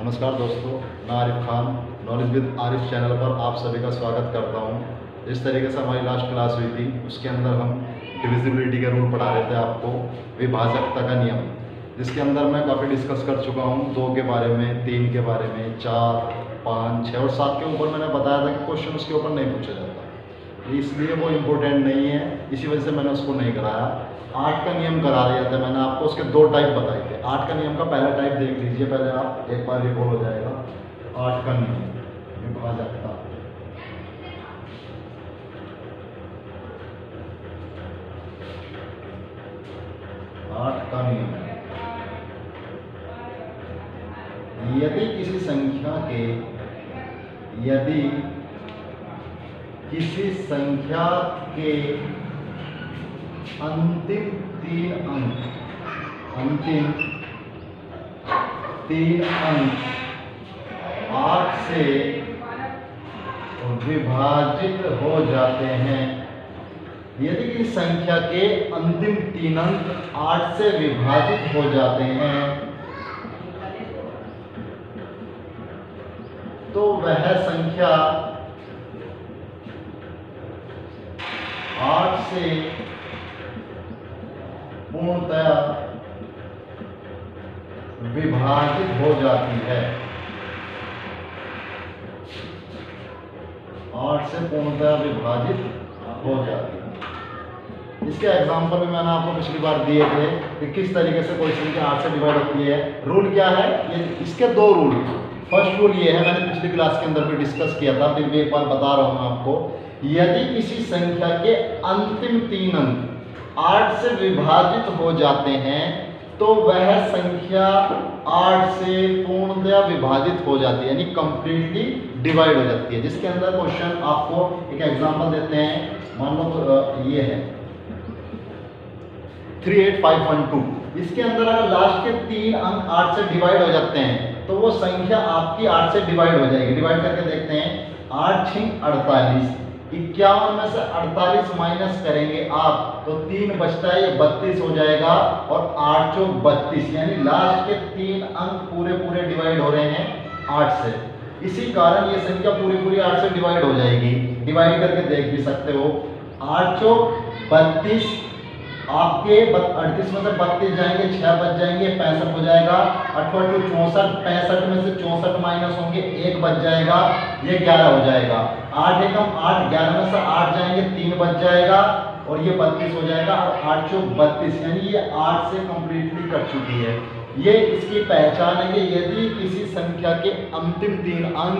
नमस्कार दोस्तों, मैं Arif Khan knowledge with Arif channel पर आप सभी का स्वागत करता हूं। जिस तरीके से हमारी लास्ट क्लास हुई थी उसके अंदर हम डिविजिबिलिटी के रूल पढ़ा रहे थे आपको, विभाजकता का नियम, जिसके अंदर मैं काफ़ी डिस्कस कर चुका हूं। 2 के बारे में, 3 के बारे में, 4, 5, 6 और 7 के ऊपर मैंने बताया था कि क्वेश्चन उसके ऊपर नहीं पूछा जाता, इसलिए वो इम्पोर्टेंट नहीं है, इसी वजह से मैंने उसको नहीं कराया। 8 का नियम करा दिया था मैंने आपको, उसके 2 टाइप बताए थे। 8 का नियम का पहला टाइप देख लीजिए, पहले आप एक बार रिकॉल हो जाएगा। 8 का नियम, विभाजकता। आठ का नियम, यदि किसी संख्या के अंतिम 3 अंक 8 से विभाजित हो जाते हैं, यदि किसी संख्या के अंतिम 3 अंक 8 से विभाजित हो जाते हैं तो वह संख्या 8 से पूर्णतया विभाजित हो जाती है। 8 से पूर्णतया विभाजित हो जाती है। इसके एग्जाम्पल भी मैंने आपको पिछली बार दिए थे कि किस तरीके से कोई संख्या 8 से डिवाइड होती है। रूल क्या है, ये इसके 2 रूल। फर्स्ट रूल ये है, मैंने पिछली क्लास के अंदर भी डिस्कस किया था, फिर भी एक बार बता रहा हूं आपको। यदि किसी संख्या के अंतिम 3 अंक 8 से विभाजित हो जाते हैं तो वह संख्या 8 से पूर्णतया विभाजित हो जाती है, यानी कंप्लीटली डिवाइड हो जाती है। जिसके अंदर क्वेश्चन आपको एक एग्जांपल देते हैं, मान लो ये है 38512। इसके अंदर अगर लास्ट के 3 अंक 8 से डिवाइड हो जाते हैं तो वो संख्या आपकी 8 से डिवाइड हो जाएगी। डिवाइड करके देखते हैं, 8 6 48, 51 में से 48 माइनस करेंगे आप तो 3 बचता है, ये 32 हो जाएगा, और 8 चौक 32, यानी लास्ट के 3 अंक पूरे डिवाइड हो रहे हैं 8 से। इसी कारण ये संख्या पूरी 8 से डिवाइड हो जाएगी। डिवाइड करके देख भी सकते हो, 8 चौक 32, आपके 38 में से 32 जाएंगे, 6 बच जाएंगे, 65 हो जाएगा। 8 8 64, 65 में से 64 माइनस होंगे, 1 बच जाएगा, ये 11 हो जाएगा। 8 एकम 8, 11 में से 8 जाएंगे, 3 बच जाएगा, और ये 32 हो जाएगा, और 8 चौक 32, यानी ये 8 से कंप्लीटली कट चुकी है। ये इसकी पहचान है कि यदि किसी संख्या के अंतिम 3 अंक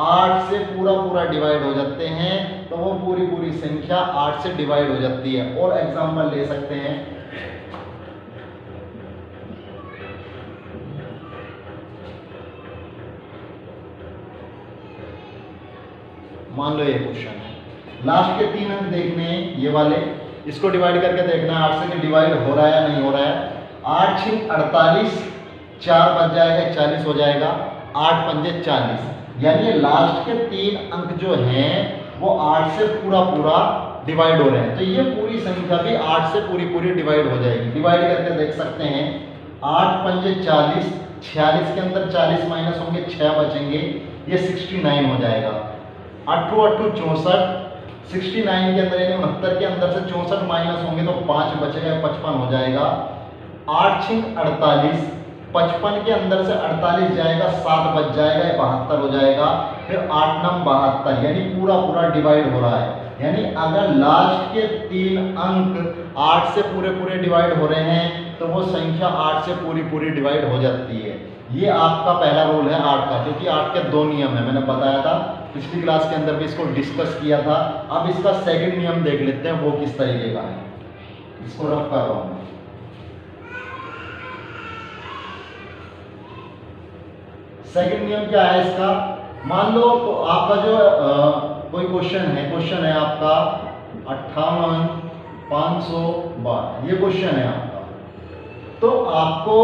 8 से पूरा डिवाइड हो जाते हैं तो वो पूरी संख्या 8 से डिवाइड हो जाती है। और एग्जांपल ले सकते हैं, मान लो ये क्वेश्चन है, लास्ट के 3 अंक देखने हैं ये वाले, इसको डिवाइड करके देखना है 8 से डिवाइड हो रहा है या नहीं हो रहा है। 8 6 48, 4 बच जाएगा, 40 हो जाएगा, 8 पंजे 40, यानी लास्ट के 3 अंक जो हैं वो 8 से पूरा डिवाइड हो रहे हैं, तो ये पूरी संख्या भी 8 से पूरी डिवाइड हो जाएगी। डिवाइड करके देख सकते हैं, 8 पंजे 40, 46 के अंदर 40 माइनस होंगे, 6 बचेंगे, ये 69 हो जाएगा। 8 8 64, 69 के अंदर यानी 69 के अंदर से 64 माइनस होंगे तो 5 बचेगा, 55 हो जाएगा। 8 6 48, 55 के अंदर से 48 जाएगा, 7 बच जाएगा, 72 हो जाएगा। फिर 8 9 72, यानी पूरा डिवाइड हो रहा है। यानी अगर लास्ट के 3 अंक 8 से पूरे डिवाइड हो रहे हैं तो वो संख्या 8 से पूरी डिवाइड हो जाती है। ये आपका पहला रूल है 8 का, क्योंकि 8 के 2 नियम है, मैंने बताया था पिछली क्लास के अंदर भी इसको डिस्कस किया था। अब इसका सेकंड नियम देख लेते हैं, वो किस तरीके का है, इसको रफ कर रहा हूं। सेकंड नियम क्या है इसका, मान लो तो आपका जो कोई क्वेश्चन है आपका 58 512, ये क्वेश्चन है आपका, तो आपको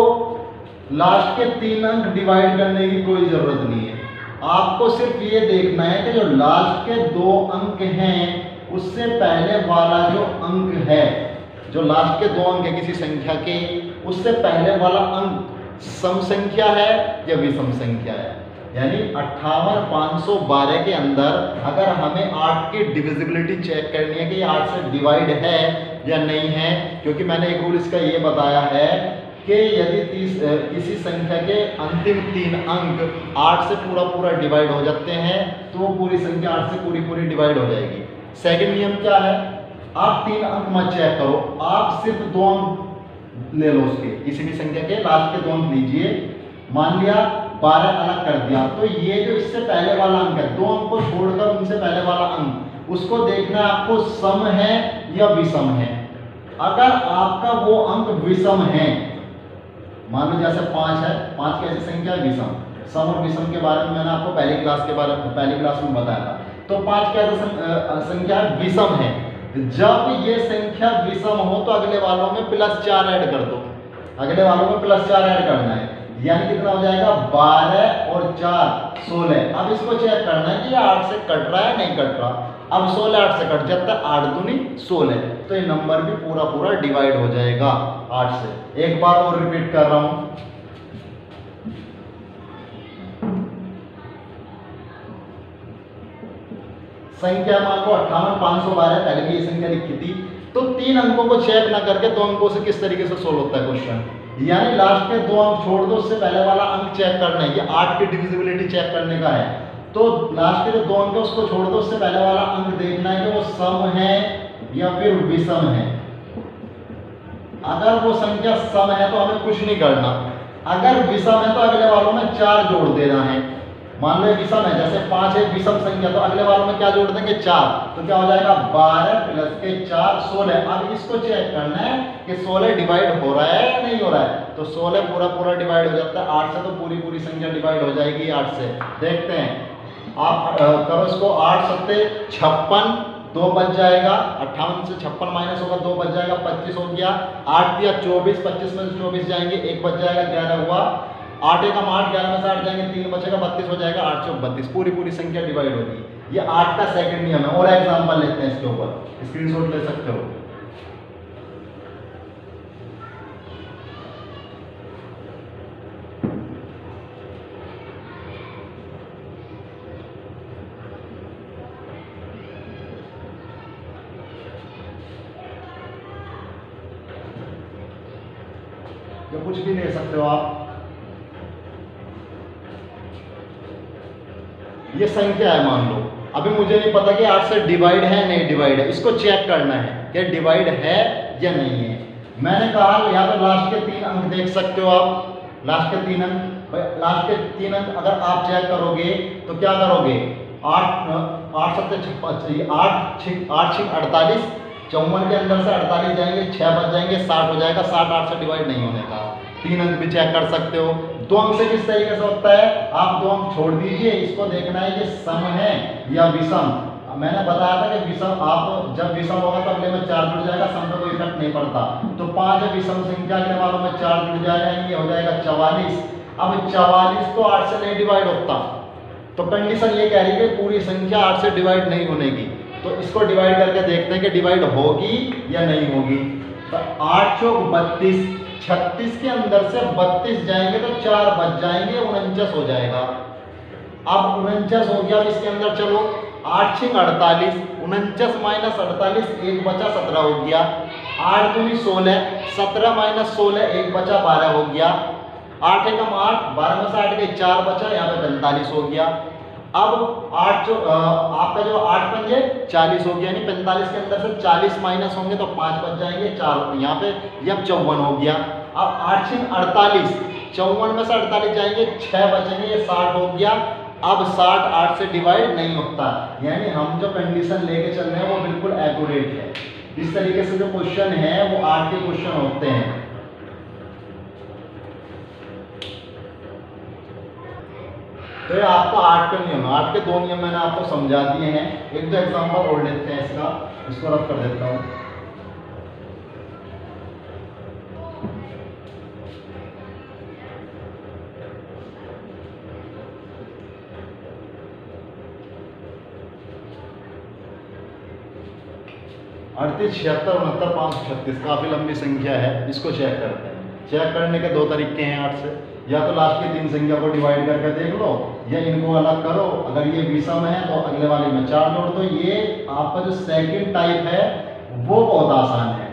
लास्ट के 3 अंक डिवाइड करने की कोई जरूरत नहीं है। आपको सिर्फ ये देखना है कि जो लास्ट के 2 अंक हैं उससे पहले वाला जो अंक है, जो लास्ट के 2 अंक है किसी संख्या के, उससे पहले वाला अंक सम संख्या है या विषम संख्या है। यानी 58,512 के अंदर अगर हमें 8 की डिविजिबिलिटी चेक करनी है कि ये 8 से डिवाइड है या नहीं है, क्योंकि मैंने एक रूल इसका ये बताया है कि यदि किसी संख्या के अंतिम 3 अंक 8 से पूरा डिवाइड हो जाते हैं तो वो पूरी संख्या 8 से पूरी डिवाइड हो जाएगी। सेकंड नियम क्या है, आप 3 अंक मत चेक करो, आप सिर्फ 2 अंक ले लो उसके, किसी भी संख्या के लास्ट के 2 अंक लीजिए। मान लिया 12 अलग कर दिया, तो ये जो इससे पहले वाला अंक है, 2 अंक को छोड़कर उनसे पहले वाला अंक, उसको देखना है आपको सम है या विषम है। अगर आपका वो अंक विषम है, मान लो जैसे 5 है, 5 कैसी संख्या है, विषम। सम और विषम के बारे में मैंने आपको पहली क्लास में बताया था। तो 5 कैसा संख्या है, विषम है। जब ये संख्या विषम हो तो अगले वालों में +4 ऐड कर दो, अगले वालों में +4 ऐड करना है, यानी कितना हो जाएगा 12 और 4 16। अब इसको चेक करना है कि ये 8 से कट रहा है नहीं कट रहा। अब 16 8 से कट जाता है, 8 दूनी 16, तो ये नंबर भी पूरा डिवाइड हो जाएगा 8 से। एक बार और रिपीट कर रहा हूं, संख्या मान लो 58,512, पहले भी ये संख्या लिखी थी। तो 3 अंकों को चेक ना करके 2 अंकों से किस तरीके से सोल्व होता है क्वेश्चन, यानी लास्ट के 2 अंक छोड़ दो, उससे पहले वाला अंक चेक करना है। ये 8 की डिविजिबिलिटी चेक करने का है, तो लास्ट के जो 2 अंक है उसको छोड़ दो, उससे पहले वाला अंक देखना है कि वो सम है या फिर विषम है। अगर वो संख्या सम है तो हमें कुछ नहीं करना, अगर विषम है तो अगले वालों में 4 जोड़ देना है। मान लो विषम है, जैसे 5 है विषम संख्या, तो अगले वालों में क्या जोड़ देंगे 4, तो क्या हो जाएगा 12 + के 4 16। अब इसको चेक करना है कि 16 डिवाइड हो रहा है या नहीं हो रहा है, तो 16 पूरा डिवाइड हो जाता है। 8 से तो पूरी संख्या डिवाइड हो जाएगी 8 से। देखते हैं, आप करो इसको, 8 7 56, 2 बच जाएगा, 58 से 56 माइनस होगा, 2 बच जाएगा, 25 हो गया। 8 दिया 24, 25 में से 24 जाएंगे, 1 बच जाएगा, 11 हुआ। 8 एकम 8, 11 में से 8 जाएंगे, 3 बचेगा, 32 हो जाएगा। 8 चौक 32, पूरी संख्या डिवाइड होगी। ये 8 का सेकंड नियम है। और एग्जांपल लेते हैं इसके ऊपर, स्क्रीनशॉट ले सकते हो। या कुछ भी ले सकते हो आप। ये संख्या है मान लो, अभी मुझे नहीं पता कि 8 से डिवाइड है नहीं डिवाइड है, इसको चेक करना है कि डिवाइड है या नहीं है। मैंने कहा यहाँ पर लास्ट के 3 अंक देख सकते हो आप, लास्ट के 3 अंक, लास्ट के 3 अंक अगर आप चेक करोगे तो क्या करोगे, 8 7 56, 8 6 48, 54 के अंदर से 48 जाएंगे, 6 बच जाएंगे, 60 हो जाएगा। 60 8 से डिवाइड नहीं होने का। 3 अंक भी चेक कर सकते हो। 2 अंक से किस तरीके से होता है, आप 2 अंक छोड़ दीजिए, इसको देखना है ये सम है या विषम। मैंने बताया था कि विषम, आप जब विषम होगा तो अगले में 4 जुड़ जाएगा, सम पे कोई इफेक्ट नहीं पड़ता। तो 5 है विषम संख्या, अगले वालों में 4 जुड़ जाएगा, ये हो जाएगा 44। अब 44 तो 8 से नहीं डिवाइड होता, तो कंडीशन ये कह रही है कि पूरी संख्या 8 से डिवाइड नहीं होने की। तो इसको डिवाइड करके देखते हैं कि डिवाइड होगी या नहीं होगी। तो 8 चौक 32, 36 के अंदर से 32 जाएंगे तो 4 बच जाएंगे, 49 हो जाएगा। अब 49 हो गया, अब इसके अंदर चलो 8 6 48, 49 माइनस 48, 1 बचा, 17 हो गया। 8 दूनी 16, 17 माइनस 16, 1 बचा, 12 हो गया। 8 एकम 8, 12 में से 8 गए, 4 बचा, यहाँ पे 45 हो गया। अब 8 जो आपका जो 8 पंजे 40 हो गया, यानी 45 के अंदर से 40 माइनस होंगे तो 5 बच जाएंगे, 4 यहाँ पे, ये 54 हो गया। अब 8 6 48, 54 में से 48 जाएंगे, 6 बचेंगे, ये 60 हो गया। अब 60 8 से डिवाइड नहीं होता, यानी हम जो कंडीशन लेके चल रहे हैं वो बिल्कुल एक्यूरेट है। इस तरीके से जो क्वेश्चन है वो 8 के क्वेश्चन होते हैं। तो ये आपका 8 का नियम, 8 के 2 नियम मैंने आपको समझा दिए हैं। एक दो एग्जांपल और लेते हैं इसका, इसको रफ कर देता हूँ। अड़तीस 76 69 536, काफी लंबी संख्या है। इसको चेक करते हैं। चेक करने के 2 तरीके हैं 8 से। या तो लास्ट की 3 संख्या को डिवाइड करके देख लो, या इनको अलग करो। अगर ये विषम है तो अगले वाले में 4 जोड़ दो। ये आपका जो सेकंड टाइप है वो बहुत आसान है।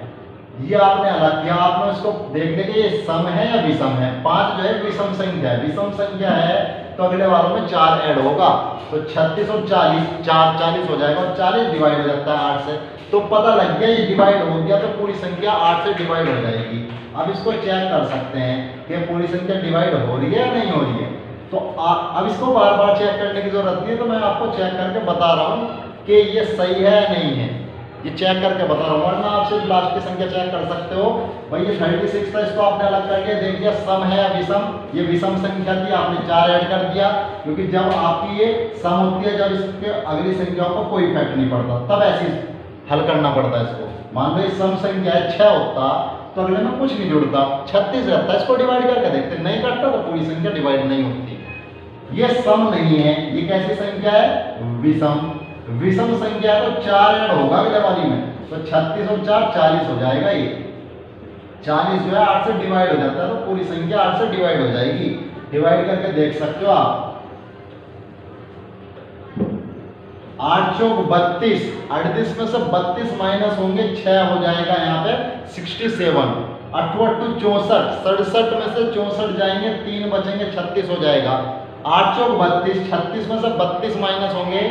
ये आपने अलग किया, आपने इसको देखने के ये सम है या विषम है। 5 जो है विषम संख्या है, विषम संख्या है तो अगले वालों में 4 ऐड होगा, तो 36 और 40, 4 40 हो जाएगा, और 40 डिवाइड हो जाता है 8 से, तो पता लग गया ये डिवाइड हो गया, तो पूरी संख्या 8 से डिवाइड हो जाएगी। अब इसको चेक कर सकते हैं कि पूरी संख्या डिवाइड हो रही है या नहीं हो रही है। तो अब इसको बार बार चेक करने की जरूरत नहीं है, तो मैं आपको चेक करके बता रहा हूँ कि ये सही है या नहीं है, ये चेक करके बता रहा हूँ। वरना आप सिर्फ लास्ट की संख्या चेक कर सकते हो। भाई ये 36 था, इसको आपने अलग कर लिया, देख लिया सम है या विषम। ये विषम संख्या थी, आपने 4 ऐड कर दिया, क्योंकि जब आपकी ये सम होती है, जब इसके अगली संख्याओं को कोई इफेक्ट नहीं पड़ता, तब ऐसे हल करना पड़ता है इसको। मान लो सम संख्या है 6 होता तो अगले में कुछ नहीं जुड़ता, 36 रहता, इसको डिवाइड करके देखते, नहीं करता तो पूरी संख्या डिवाइड नहीं होती। ये सम नहीं है, ये कैसी संख्या है, विषम। विषम संख्या है तो 4 ऐड होगा अगले वाली में, तो 36 और 4 40 हो जाएगा। ये 40 जो है 8 से डिवाइड हो जाता है, तो पूरी संख्या 8 से डिवाइड हो जाएगी। डिवाइड करके देख सकते हो आप। 8 चौक 32, 38 में से 32 माइनस होंगे 6 हो जाएगा यहाँ पे 67। 8 8 64, 67 में से 64 जाएंगे, 3 बचेंगे, 36 हो जाएगा। 8 चौक 32, 36 में से 32 माइनस होंगे,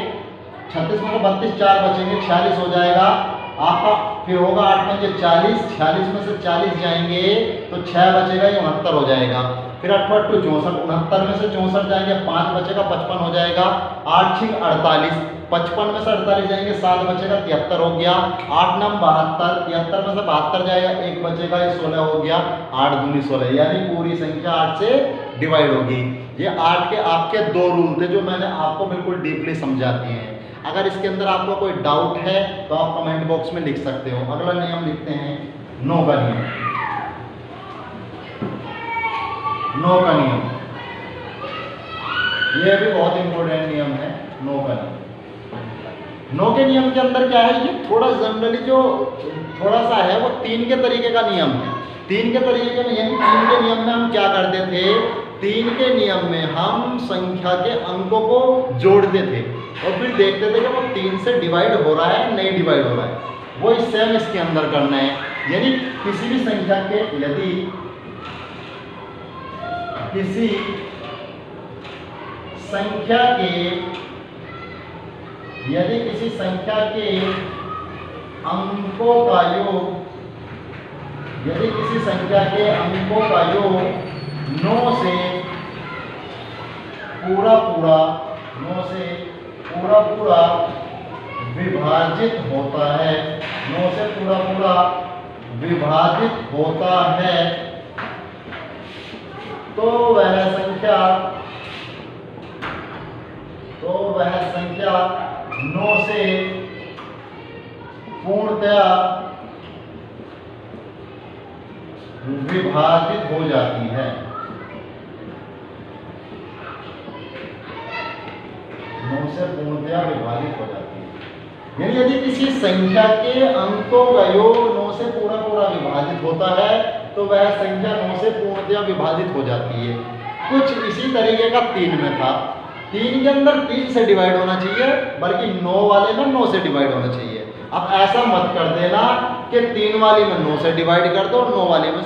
36 में से 32 4 बचेंगे, 46 हो जाएगा आपका। फिर होगा 8 पंजे 40, 46 में से 40 जाएंगे तो 6 बचेगा, ये 69 हो जाएगा। फिर 8 8 64, 69 में से 64 जाएंगे, 5 बचेगा, 55 हो जाएगा। 8 6 48, 55 में से 48 जाएंगे, 7 बचेगा, 73 हो गया। 8 9 72, 73 में से 72 जाएगा, 1 बचेगा, ये 16 हो गया। 8 दूनी 16, यानी पूरी संख्या 8 से डिवाइड होगी। ये 8 के आपके 2 रूल थे जो मैंने आपको बिल्कुल डीपली समझा दिए हैं। अगर इसके अंदर आपको कोई डाउट है तो आप कमेंट बॉक्स में लिख सकते हो। अगला नियम लिखते हैं नो का नियम। नो का नियम, यह भी बहुत इंपॉर्टेंट नियम है, नो का नियम। नो के नियम के अंदर क्या है, ये थोड़ा जनरली जो थोड़ा सा है वो 3 के तरीके का नियम है। 3 के तरीके का नियम, 3 के नियम में हम क्या करते थे, 3 के नियम में हम संख्या के अंकों को जोड़ते थे और फिर देखते थे कि वो 3 से डिवाइड हो रहा है नहीं डिवाइड हो रहा है। वो सेम इसके अंदर करना है। यानी किसी भी संख्या के, यदि किसी संख्या के अंकों का योग, यदि किसी संख्या के अंकों का योग 9 से पूरा पूरा विभाजित होता है, 9 से पूरा विभाजित होता है, तो वह संख्या 9 से पूर्णतया विभाजित हो जाती है। 9 से पूर्णतया विभाजित हो जाती है। यानी यदि किसी संख्या के अंकों का योग 9 से पूरा विभाजित होता है तो वह संख्या 9 से पूर्णतया विभाजित हो जाती है। कुछ इसी तरीके का 3 में था। 3 के अंदर 3 से डिवाइड होना चाहिए, बल्कि 9 वाले में 9 से डिवाइड होना चाहिए। अब ऐसा मत कर देना कि 3 वाले में 9 से डिवाइड कर दो, 9 वाले में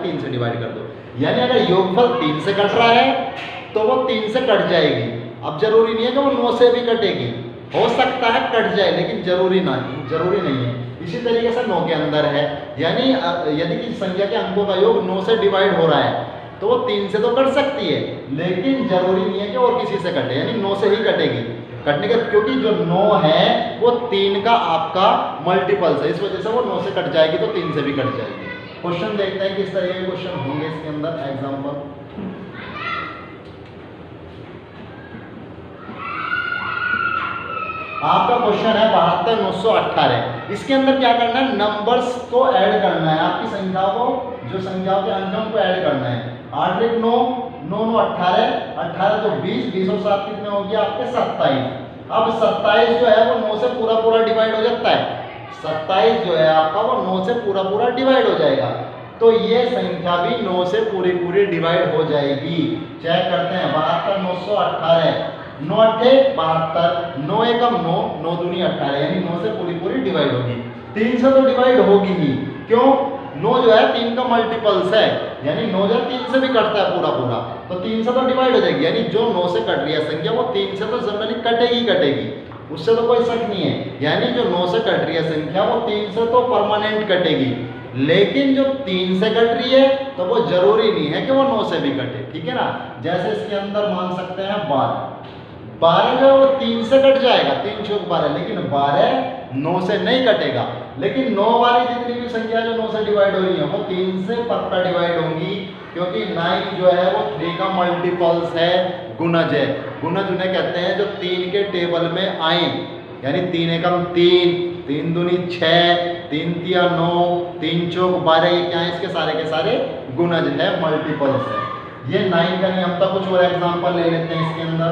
3 से डिवाइड कर दो। यानी अगर योगफल 3 से कट रहा है तो वो 3 से कट जाएगी। अब जरूरी नहीं है कि वो 9 से भी कटेगी, हो सकता है कट जाए, लेकिन जरूरी नहीं है। इसी तरीके से 9 के अंदर है, यानी यदि किसी संख्या के अंकों का योग 9 से डिवाइड हो रहा है तो वो 3 से तो कट सकती है, लेकिन जरूरी नहीं है कि और किसी से कटे, यानी 9 से ही कटेगी। कटने का, क्योंकि जो 9 है वो 3 का आपका मल्टीपल्स है, इस वजह से वो 9 से कट जाएगी तो 3 से भी कट जाएगी। क्वेश्चन देखते हैं किस तरह के क्वेश्चन होंगे इसके अंदर। एग्जाम्पल, आपका क्वेश्चन है 72 918। इसके अंदर क्या करना है, नंबर्स को ऐड करना है, आपकी संख्याओं को, जो संख्याओं के अंकों को ऐड करना है। 8 1 9 9 9 18, 18 तो 20, 20 और 7 कितने हो गया आपके 27। अब 27 जो है वो 9 से पूरा डिवाइड हो जाता है। 27 जो है आपका वो 9 से पूरा डिवाइड हो जाएगा। तो ये संख्या भी 9 से पूरी पूरी डिवाइड हो जाएगी। चेक करते हैं, 72 918, 9 अट्ठे 72, 9 एकम 9, 9 दूनी 18, यानी 9 से पूरी पूरी डिवाइड होगी। 3 से तो डिवाइड होगी ही, क्यों? 9 जो है 3 का मल्टीपल्स है, यानी 9 जो 3 से भी कटता है पूरा पूरा, तो 3 से तो डिवाइड हो जाएगी, यानी जो 9 से कट रही है संख्या वो 3 से तो जनरली कटेगी कटेगी, उससे तो कोई शक नहीं है। यानी जो 9 से कट रही है संख्या वो 3 से तो परमानेंट कटेगी, लेकिन जो 3 से कट रही है तो वो जरूरी नहीं है कि वो 9 से भी कटे, ठीक है ना। जैसे इसके अंदर मान सकते हैं 12 जो है वो 3 से कट जाएगा, 3 चौक 12, लेकिन 12 9 से नहीं कटेगा। लेकिन 9 वाली जितनी भी संख्या जो 9 से डिवाइड हो रही है वो 3 से पक्का डिवाइड होंगी, क्योंकि 9 जो है वो 3 का मल्टीपल्स है, गुणज है। गुणज उन्हें कहते हैं जो 3 के टेबल में आए, यानी 3 एकम 3, 3 दूनी 6, 3 तिया 9, 3 चौक 12, ये क्या है? इसके के सारे गुणज है, मल्टीपल्स है। ये 9 का नियम था। कुछ और एग्जांपल ले लेते हैं इसके अंदर।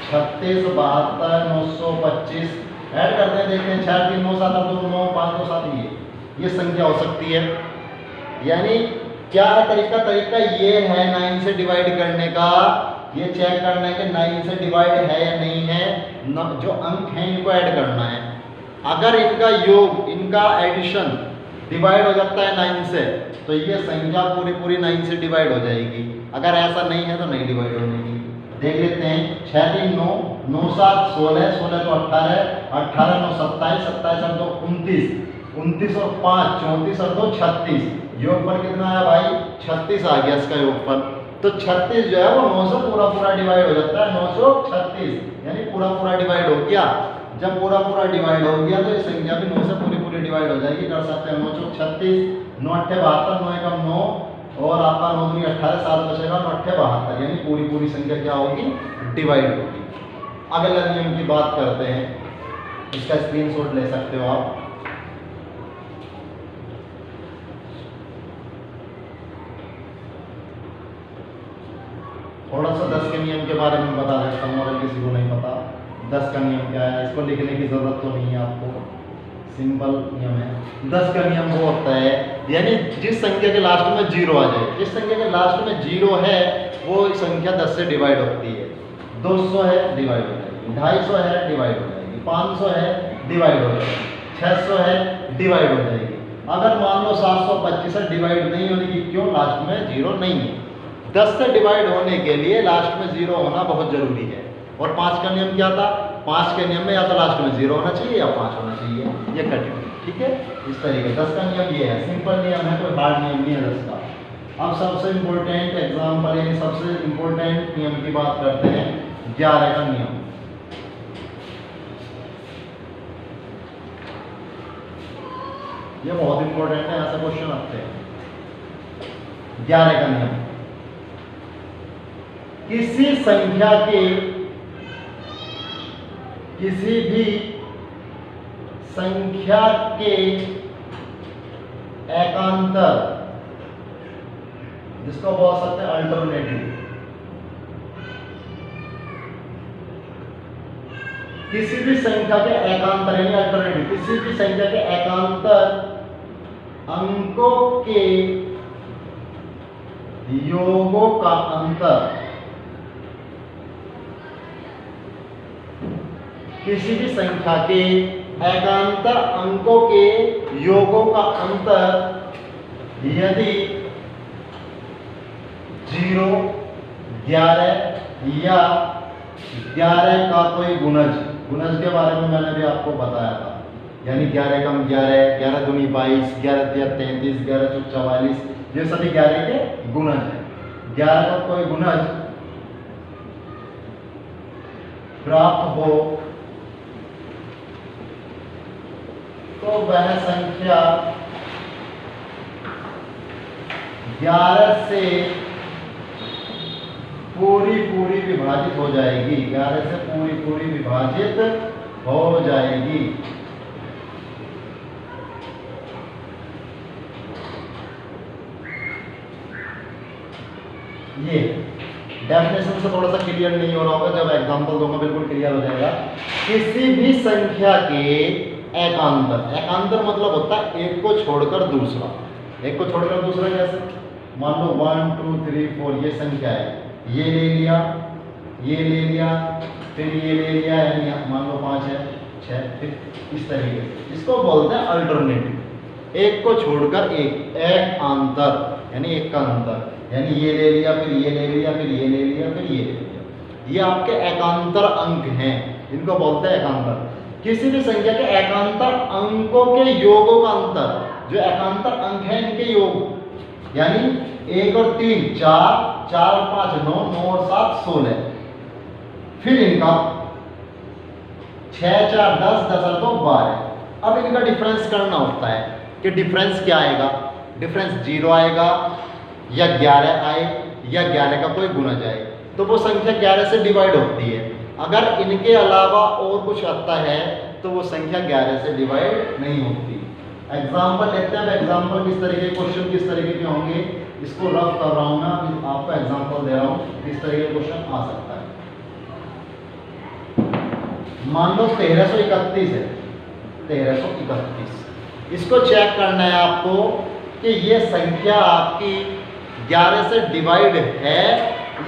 36 72 925 ऐड करते हैं, देखते हैं 6 3 9 7 8 2 9 5 2 7, ये संख्या हो सकती है। यानी क्या है तरीका? तरीका ये है 9 से डिवाइड करने का, ये चेक करना है कि 9 से डिवाइड है या नहीं है। जो अंक हैं इनको ऐड करना है। अगर इनका योग, इनका एडिशन डिवाइड हो जाता है 9 से, तो ये संख्या पूरी पूरी 9 से डिवाइड हो जाएगी। अगर ऐसा नहीं है तो नहीं डिवाइड होगी। देख लेते हैं, 6 3 9, 9 7 16, 16 तो 18, 18 9 27, 27 और 2 29, 29 और 5 34 और 2 36, योगफल कितना है भाई? 36 आ गया इसका योगफल। तो 36 जो है वो 9 से पूरा पूरा डिवाइड हो जाता है, 936, यानी पूरा पूरा डिवाइड हो गया। जब पूरा पूरा डिवाइड हो गया तो ये संख्या भी 9 से पूरी पूरी डिवाइड हो जाएगी। कर सकते हैं 9 चौक 36, 9 अट्ठे 72, 9 एकम 9 और आपका 9 दूनी 18, 7 बचेगा 9 अट्ठे 72, यानी पूरी पूरी संख्या क्या होगी? डिवाइड होगी। अगले नियम की बात करते हैं, इसका स्क्रीनशॉट ले सकते हो आप। थोड़ा सा 10 के नियम के बारे में बता देता हूँ, अगर किसी को नहीं पता 10 का नियम क्या है। इसको लिखने की जरूरत तो नहीं है आपको, सिंपल नियम है। 10 का नियम वो होता है, यानी जिस संख्या के लास्ट में 0 आ जाए, जिस संख्या के लास्ट में 0 है वो संख्या 10 से डिवाइड होती है। 200 है, डिवाइड हो जाएगी। 250 है, डिवाइड हो जाएगी। 500 है, डिवाइड हो जाएगी। 600 है, डिवाइड हो जाएगी। अगर मान लो 725 से डिवाइड नहीं होने की, क्यों? लास्ट में 0 नहीं है। 10 से डिवाइड होने के लिए लास्ट में 0 होना बहुत जरूरी है। और 5 का नियम क्या था? 5 के नियम में या तो लास्ट में 0 होना चाहिए या 5 होना चाहिए, ये कंटिन्यू, ठीक है। इस तरीके 10 का नियम ये है, सिंपल नियम है, कोई हार्ड नियम नहीं है 10 का। अब सबसे इम्पोर्टेंट एग्जाम्पल, यानी सबसे इम्पोर्टेंट नियम की बात करते हैं, 11 का नियम। ये बहुत इंपॉर्टेंट है, ऐसे क्वेश्चन आते हैं। 11 का नियम, किसी संख्या के, किसी भी संख्या के एकांतर, जिसको बोल सकते हैं अल्टरनेटिव, किसी भी संख्या के एकांतर यानी अल्टरनेटिव, किसी भी संख्या के एकांतर अंकों के योगों का अंतर, किसी भी संख्या के एकांतर अंकों के योगों का अंतर यदि 0, 11 या 11 का कोई गुणज, गुणज के बारे में मैंने भी आपको बताया था, यानी 11 कम 11, 11 दूनी 22, 11 तिया 33, 11 चौक 44, ये सभी 11 के गुणज है। 11 का कोई गुणज प्राप्त हो तो वह संख्या 11 से पूरी पूरी विभाजित हो जाएगी, 11 से पूरी पूरी विभाजित हो जाएगी। ये डेफिनेशन से थोड़ा सा क्लियर नहीं हो रहा होगा, जब एग्जांपल दूंगा बिल्कुल क्लियर हो जाएगा। किसी भी संख्या के एकांतर। एकांतर मतलब होता है एक को छोड़कर दूसरा। एक को छोड़कर दूसरा कैसे? मान लो 1 2 3 4 ये संख्या है, ये ले लिया, ये ले लिया, फिर ये ले लिया, यानी मान लो 5 है, 6, फिर इस तरीके से। इसको बोलते हैं अल्टरनेटिव। एक को छोड़कर एक अंतर, यानी एक का अंतर, यानी ये ले लिया, फिर ये ले लिया, फिर ये ले लिया, फिर ये ले लिया। ये आपके एकांतर अंक हैं, इनको बोलते हैं एकांतर। किसी भी संख्या के एकांतर अंकों के योगों का अंतर, जो एकांतर अंक है इनके योग, यानी 1 और 3 4, 4 और 5 9, 9 और 7 16, फिर इनका 6 4 10, 10 और 2 12। अब इनका डिफरेंस करना होता है कि डिफरेंस क्या आएगा? डिफरेंस 0 आएगा या 11 आए या 11 का कोई गुणज आए, तो वो संख्या 11 से डिवाइड होती है। अगर इनके अलावा और कुछ आता है तो वो संख्या 11 से डिवाइड नहीं होती। एग्जाम्पल लेते हैं। एग्जाम्पल किस तरीके के क्वेश्चन किस तरीके के होंगे, इसको रफ कर रहा हूं मैं, आपको एग्जाम्पल दे रहा हूं किस तरीके का क्वेश्चन आ सकता है। मान लो 1331 है, 1331, इसको चेक करना है आपको कि ये संख्या आपकी 11 से डिवाइड है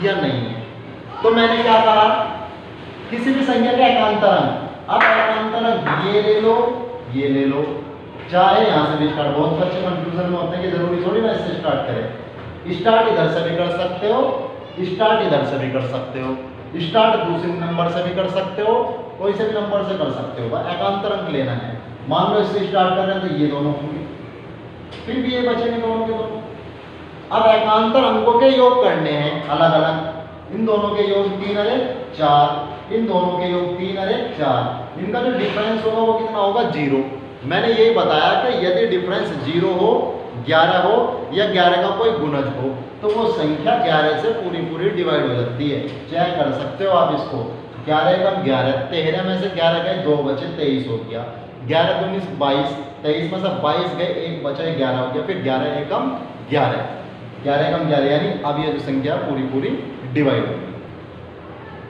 या नहीं है। तो मैंने क्या कहा, किसी भी संख्या का एकांतर अंक। अब एकांतर अंक ये ले लो, ये ले लो, चाहे यहां से भी स्टार्ट। बहुत बच्चे कंफ्यूजन में होते हैं कि जरूरी थोड़ी ना इससे स्टार्ट करें। स्टार्ट इधर से भी कर सकते हो, स्टार्ट इधर से भी कर सकते हो, स्टार्ट दूसरे नंबर से भी कर सकते हो, कोई से भी नंबर से कर सकते हो। एकांतर अंक लेना है। मान लो इससे स्टार्ट कर रहे हैं तो ये दोनों होंगे, फिर भी ये बचेंगे दोनों के दोनों। अब एकांतर अंकों के योग करने हैं अलग अलग। इन दोनों के योग 3 अरे 4, इन दोनों के योग 3 अरे 4। इनका जो डिफरेंस होगा वो कितना होगा? 0। मैंने यही बताया कि यदि डिफरेंस 0 हो, 11 हो या 11 का कोई गुणज हो तो वो संख्या 11 से पूरी पूरी डिवाइड हो जाती है। चेक कर सकते हो आप इसको। 11 कम 11, 13 में से 11 गए 2 बचे 23 हो गया। 11 दूनी 22, 23 में से 22 गए 1 बचा 11 हो गया। फिर 11 एकम 11, 11 कम 11, यानी अब ये जो संख्या पूरी पूरी डिवाइड होगी।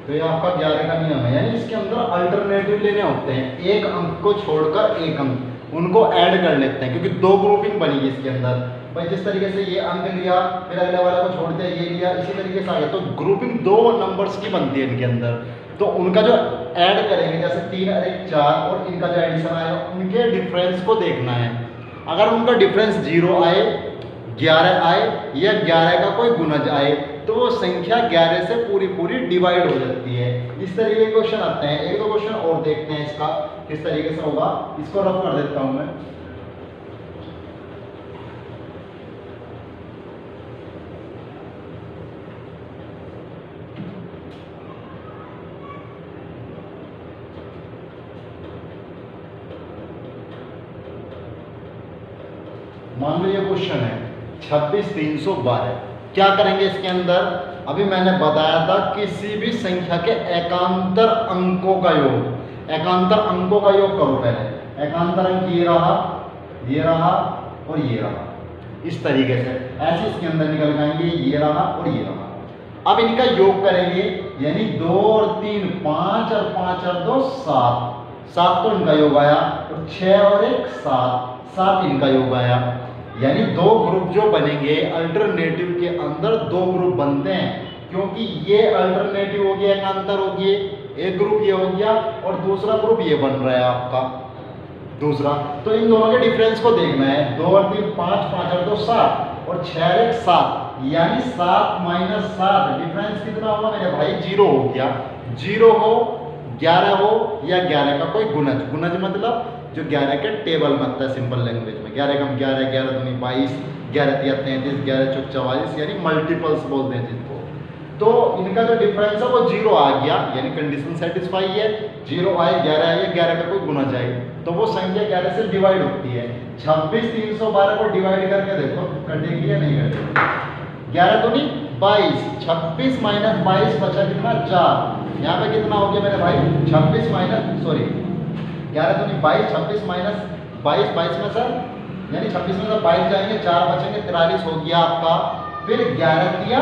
तो ये आपका 11 का नियम है। यानी इसके अंदर अल्टरनेटिव लेने होते हैं, एक अंक को छोड़कर एक अंक, उनको ऐड कर लेते हैं, क्योंकि 2 ग्रुपिंग बनेगी इसके अंदर। भाई जिस तरीके से ये अंक लिया फिर अगले वाले को छोड़ दिया, ये लिया, इसी तरीके से आगे तो ग्रुपिंग 2 नंबर्स की बनती है इनके अंदर। तो उनका जो ऐड करेंगे, जैसे 3 अरे 4 और इनका जो एडिशन आएगा, उनके डिफरेंस को देखना है। अगर उनका डिफरेंस 0 आए, 11 आए या 11 का कोई गुणज आए तो वो संख्या 11 से पूरी पूरी डिवाइड हो जाती है। इस तरीके के क्वेश्चन आते हैं। एक दो क्वेश्चन और देखते हैं इसका किस तरीके से होगा। इसको रफ कर देता हूं मैं। मान लो ये क्वेश्चन है 26,312। क्या करेंगे इसके अंदर? अभी मैंने बताया था किसी भी संख्या के एकांतर अंकों का योग। एकांतर अंकों का योग करो पहले। एकांतर अंक ये रहा, ये रहा और ये रहा, इस तरीके से ऐसे इसके अंदर निकल जाएंगे। ये रहा और ये रहा। अब इनका योग करेंगे, यानी 2 और 3 5 और 5 और 2 7, 7 तो इनका योग आया, और 6 और 1 7, 7 इनका योग आया। यानी 2 ग्रुप जो बनेंगे अल्टरनेटिव के अंदर 2 ग्रुप बनते हैं, क्योंकि ये अल्टरनेटिव हो गया, एकांतर हो गए, एक ग्रुप ये हो गया और दूसरा ग्रुप ये बन रहा है आपका दूसरा। तो इन दोनों के डिफरेंस को देखना है। 2 और 3 5, 5 और 2 7 और 6 और 1 7, यानी 7 माइनस 7 डिफरेंस कितना होगा मेरे भाई? 0 हो गया। 0 हो, 11 हो या 11 का कोई गुणज। गुणज मतलब जो 11 के टेबल में आता है सिंपल लैंग्वेज में। 11 कम 11, 11 दूनी 22, 11 तिया 33, 11 चौक 44, यानी मल्टीपल्स बोलते हैं जिनको। तो इनका जो डिफरेंस है वो 0 आ गया, यानी कंडीशन सेटिस्फाई है। 0 आए, 11 आए, 11 का कोई गुना जाए तो वो संख्या 11 से डिवाइड होती है। 26,312 को डिवाइड करके देखो कटेगी या नहीं कटेगी। 11 दूनी 22, 26 माइनस 22 बचा कितना? 4। यहाँ पे कितना हो गया मेरे भाई? 26 माइनस 11 दूनी 22, 26 माइनस 22, 22 में सर यानी 26 में से 22 जाएंगे, 4 बचेंगे, 43 हो गया आपका। फिर 11 दिया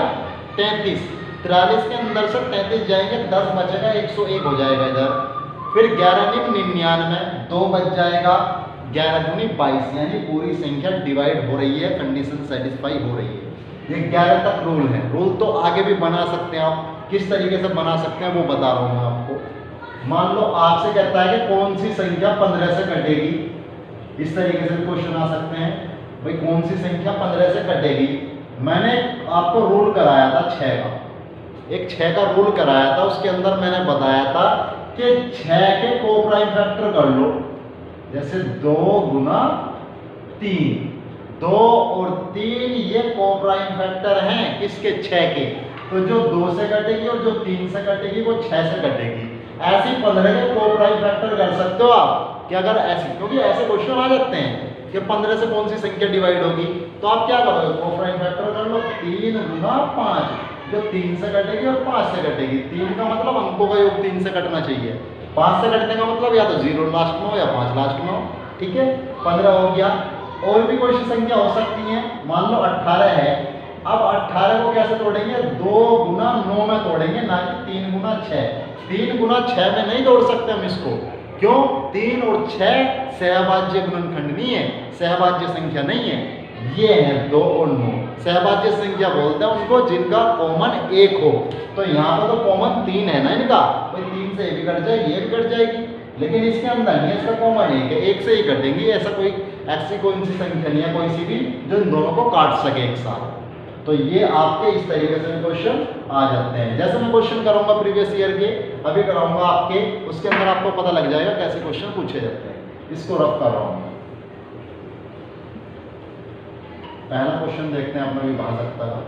33, 43 के अंदर से 33 जाएंगे, 10 बचेगा, 101 हो जाएगा इधर। फिर 11 निम 99, 2 बच जाएगा, 11 दूनी 22, यानी पूरी संख्या डिवाइड हो रही है, कंडीशन सेटिस्फाई हो रही है। ये 11 तक रूल है। रूल तो आगे भी बना सकते हैं आप, किस तरीके से बना सकते हैं वो बता रहा हूँ मैं आपको। मान लो आपसे कहता है कि कौन सी संख्या 15 से कटेगी, इस तरीके से भी क्वेश्चन आ सकते हैं, भाई कौन सी संख्या 15 से कटेगी। मैंने आपको रूल कराया था 6 का, एक 6 का रूल कराया था, उसके अंदर मैंने बताया था कि 6 के को प्राइम फैक्टर कर लो, जैसे 2 गुना 3, 2 और 3 ये को प्राइम फैक्टर हैं किसके, 6 के। तो जो 2 से कटेगी और जो 3 से कटेगी वो 6 से कटेगी। ऐसे ही 15 के को प्राइम फैक्टर कर सकते हो आप कि अगर ऐसे, क्योंकि ऐसे क्वेश्चन आ जाते हैं कि 15 से कौन सी संख्या डिवाइड होगी, तो आप क्या करोगे, को प्राइम फैक्टर कर लो, 3 गुना 5, जो 3 से कटेगी और 5 से कटेगी। 3 का मतलब अंकों का योग 3 से कटना चाहिए, 5 से कटने का मतलब या तो 0 लास्ट में हो या 5 लास्ट में हो, ठीक है। 15 हो गया। और भी कोई संख्या हो सकती है, मान लो 18 है, अब 18 को कैसे तोड़ेंगे, 2 गुना 9 में तोड़ेंगे, ना कि 3 गुना 6। 3 गुना 6 में नहीं तोड़ सकते हम इसको, क्यों, 3 और 6 सहभाज्य गुणनखंड नहीं है, सहभाज्य संख्या नहीं है, ये है 2 और 9। सहभाज्य संख्या बोलते हैं उनको जिनका कॉमन 1 हो। तो यहाँ पर तो कॉमन 3 है ना इनका, भाई 3 से ये भी कट जाएगी, ये भी कट जाएगी, लेकिन इसके अंदर नहीं है, इसका कॉमन 1 है, 1 से ही कटेंगी। ऐसा कोई ऐसी कौन सी संख्या नहीं है कोई सी भी जो इन दोनों को काट सके एक साथ। तो ये आपके इस तरीके से क्वेश्चन आ जाते हैं। जैसे मैं क्वेश्चन करूंगा प्रीवियस ईयर के, अभी कराऊंगा आपके, उसके अंदर आपको पता लग जाएगा कैसे क्वेश्चन पूछे जाते हैं। इसको रफ कर रहा हूं। पहला क्वेश्चन देखते हैं अपना विभाजकता का।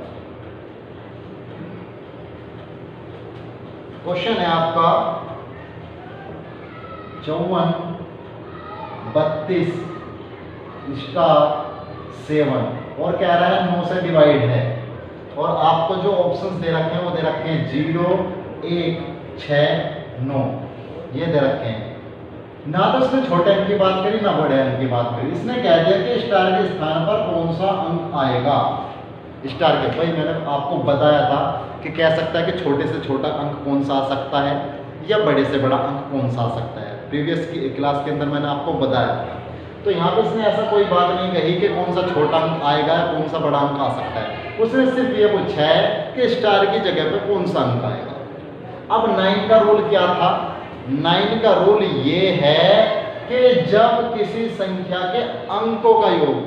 क्वेश्चन है आपका 54 32 स्टार 7 और कह रहा है 9 से डिवाइड है, और आपको जो ऑप्शंस दे रखे हैं वो दे रखे हैं 0 1 6 9, ये दे रखे हैं। ना तो इसने छोटे अंक की बात करी ना बड़े अंक की बात करी, इसने कह दिया कि स्टार के स्थान पर कौन सा अंक आएगा। स्टार के, भाई मैंने आपको बताया था कि कह सकता है कि छोटे से छोटा अंक कौन सा आ सकता है या बड़े से बड़ा अंक कौन सा आ सकता है, प्रीवियस की क्लास के अंदर मैंने आपको बताया था। तो यहाँ पे इसने ऐसा कोई बात नहीं कही कि कौन सा छोटा अंक आएगा या कौन सा बड़ा अंक आ सकता है, उसने सिर्फ ये पूछा है कि स्टार की जगह पे कौन सा अंक आएगा। अब 9 का रूल क्या था, 9 का रूल ये है कि जब किसी संख्या के अंकों का योग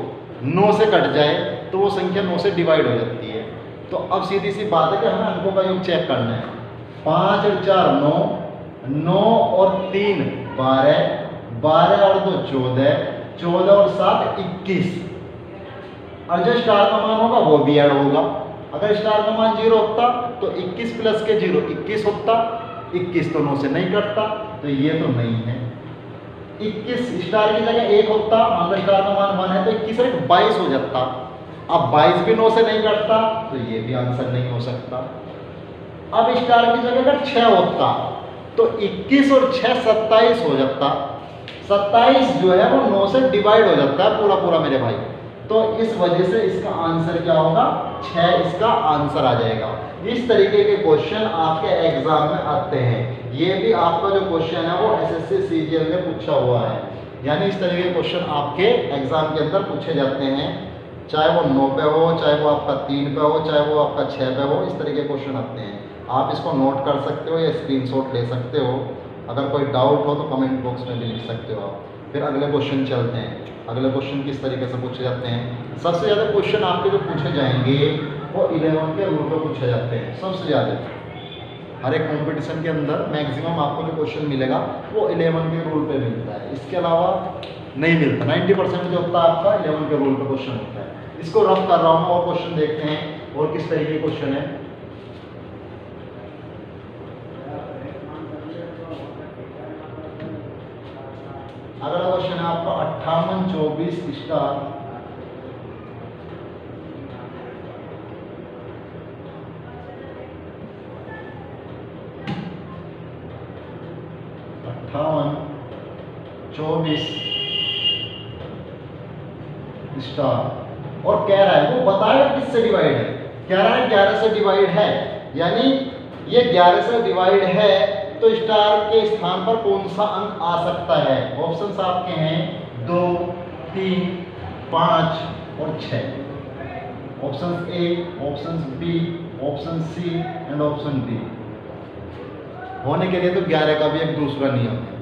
9 से कट जाए तो वो संख्या 9 से डिवाइड हो जाती है। तो अब सीधी सी बात है कि हमें अंकों का योग चेक करना है। 5 और 4 9, 9 और 3 12, 12 और 2 14, 14 और 7 21, और जो स्टार का मान होगा वो भी ऐड होगा। अगर स्टार का मान 0 होता तो 21 प्लस के 0 21 होता, 21 तो 9 से नहीं कटता, तो ये तो नहीं है। 21 स्टार की जगह 1 होता, मान लो स्टार का मान 1 है तो 21 और 22 हो जाता। अब 22 भी 9 से नहीं कटता, तो ये भी आंसर नहीं हो सकता। अब स्टार की जगह अगर 6 होता तो 21 और 6 27 हो जाता। 27 जो है वो 9 से डिवाइड हो जाता है पूरा पूरा मेरे भाई। तो इस वजह से इसका आंसर क्या होगा, 6 इसका आंसर आ जाएगा। इस तरीके के क्वेश्चन आपके एग्जाम में आते हैं। ये भी आपका जो क्वेश्चन है वो एसएससी सीजीएल में पूछा हुआ है, यानी इस तरीके के क्वेश्चन आपके एग्जाम के अंदर पूछे जाते हैं, चाहे वो 9 पे हो, चाहे वो आपका 3 पे हो, चाहे वो आपका 6 पे हो, इस तरीके के क्वेश्चन आते हैं। आप इसको नोट कर सकते हो या स्क्रीनशॉट ले सकते हो। अगर कोई डाउट हो तो कमेंट बॉक्स में भी लिख सकते हो आप। फिर अगले क्वेश्चन चलते हैं। अगले क्वेश्चन किस तरीके से पूछे जाते हैं। सबसे ज़्यादा क्वेश्चन आपके जो पूछे जाएंगे वो 11 के रूल पे पूछे जाते हैं सबसे ज़्यादा। हर एक कॉम्पिटिशन के अंदर मैक्सिमम आपको जो क्वेश्चन मिलेगा वो 11 के रूल पे मिलता है, इसके अलावा नहीं मिलता। 90% जो होता है आपका 11 के रूल पे क्वेश्चन होता है। इसको रफ कर रहा हूँ और क्वेश्चन देखते हैं और किस तरीके के क्वेश्चन है। अगला क्वेश्चन है आपका 58 24 स्टार 24 स्टार और कह रहा है, वो बताया किससे डिवाइड है, कह रहा है 11 से डिवाइड है, यानी ये 11 से डिवाइड है, तो स्टार के स्थान पर कौन सा अंक आ सकता है? ऑप्शंस आपके हैं 2, 3, 5 और 6। Option A, option B, option C and option D. होने के लिए तो 11 का भी एक दूसरा नियम है,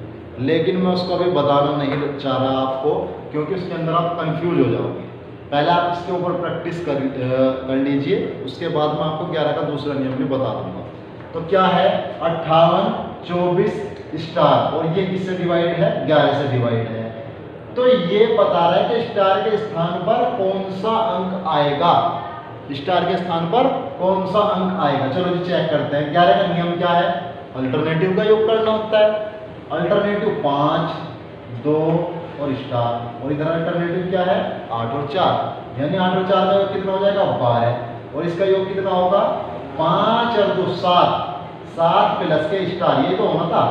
लेकिन मैं उसको अभी बताना नहीं चाह रहा आपको, क्योंकि उसके अंदर आप कंफ्यूज हो जाओगे। पहले आप इसके ऊपर प्रैक्टिस कर लीजिए, उसके बाद मैं आपको 11 का दूसरा नियम भी बता दूंगा। तो क्या है? 58, 24 स्टार, और ये किससे डिवाइड है? 11 से डिवाइड है। तो ये बता रहा है कि स्टार के स्थान पर कौन सा अंक आएगा, स्टार के स्थान पर कौन सा अंक आएगा। चलो जी चेक करते हैं। 11 का नियम क्या है? अल्टरनेटिव का योग करना होता है। अल्टरनेटिव 5, 2 और स्टार, और इधर अल्टरनेटिव क्या है? 8 और 4, यानी 8 और 4 का योग कितना हो जाएगा? 12, और इसका योग कितना होगा? 5 और 2 7, 7 प्लस के स्टार, ये तो होना था